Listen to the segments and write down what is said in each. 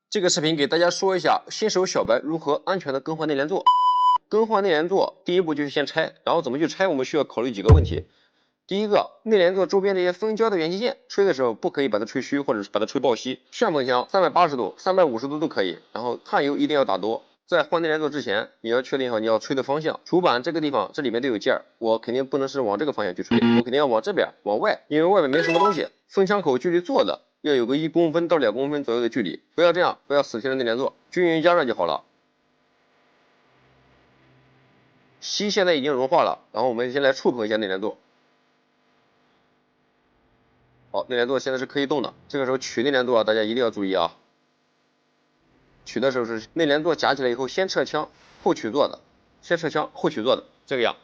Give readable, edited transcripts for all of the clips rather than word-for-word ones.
这个视频给大家说一下新手小白如何安全的更换内联座。更换内联座，第一步就是先拆，然后怎么去拆，我们需要考虑几个问题。第一个，内联座周边这些分胶的元器件，吹的时候不可以把它吹虚，或者是把它吹爆稀。旋风箱380度、350度都可以，然后碳油一定要打多。在换内联座之前，你要确定好你要吹的方向。主板这个地方，这里面都有件儿，我肯定不能是往这个方向去吹，我肯定要往这边，往外，因为外面没什么东西。风箱口距离座的要有个1公分到2公分左右的距离，不要这样，不要死贴着内联座，均匀加热就好了。锡现在已经融化了，然后我们先来触碰一下内联座。好，内联座现在是可以动的，这个时候取内联座大家一定要注意啊。取的时候是内联座夹起来以后先撤枪后取座的，先撤枪后取座的，这个样。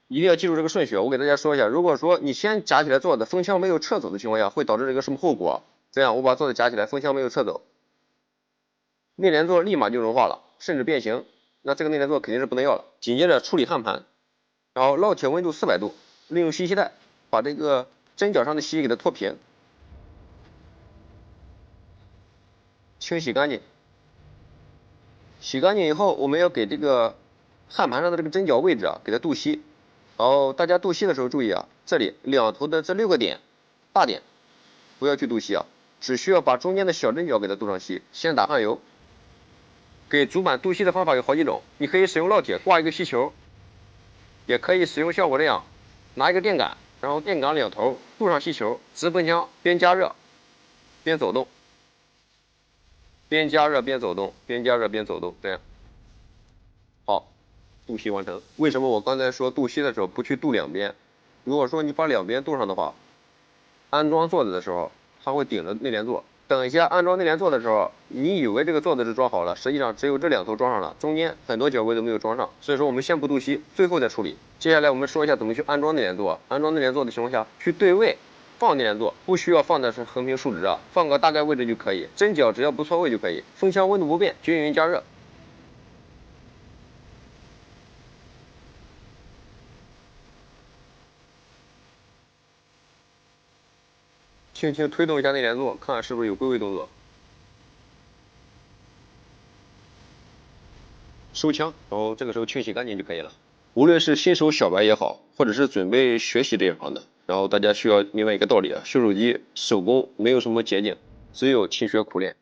一定要记住这个顺序，我给大家说一下，如果说你先夹起来座的，风箱没有撤走的情况下，会导致这个什么后果？这样我把座子夹起来，风箱没有撤走，内联座立马就融化了，甚至变形，那这个内联座肯定是不能要了。紧接着处理焊盘，然后烙铁温度400度，利用吸带把这个针脚上的锡给它脱平，清洗干净。洗干净以后，我们要给这个焊盘上的这个针脚位置啊，给它镀锡。然后大家镀锡的时候注意啊，这里两头的这6个点，大点不要去镀锡啊，只需要把中间的小针脚给它镀上锡。先打焊油。给主板镀锡的方法有好几种，你可以使用烙铁挂一个锡球，也可以使用像我这样拿一个电杆，然后电杆两头镀上锡球，直喷枪边加热边走动，边加热边走动，边加热边走动，这样。好，镀锡完成。为什么我刚才说镀锡的时候不去镀两边？如果说你把两边镀上的话，安装座子的时候它会顶着内联座。等一下安装内联座的时候，你以为这个座子是装好了，实际上只有这两头装上了，中间很多脚位都没有装上。所以说我们先不镀锡，最后再处理。接下来我们说一下怎么去安装内联座。安装内联座的情况下，去对位放内联座，不需要放的是横平竖直啊，放个大概位置就可以，针脚只要不错位就可以。风箱温度不变，均匀加热。轻轻推动一下内联座，看是不是有归位动作。收枪，然后这个时候清洗干净就可以了。无论是新手小白也好，或者是准备学习这一行的，然后大家需要明白一个道理啊，修手机手工没有什么捷径，只有勤学苦练。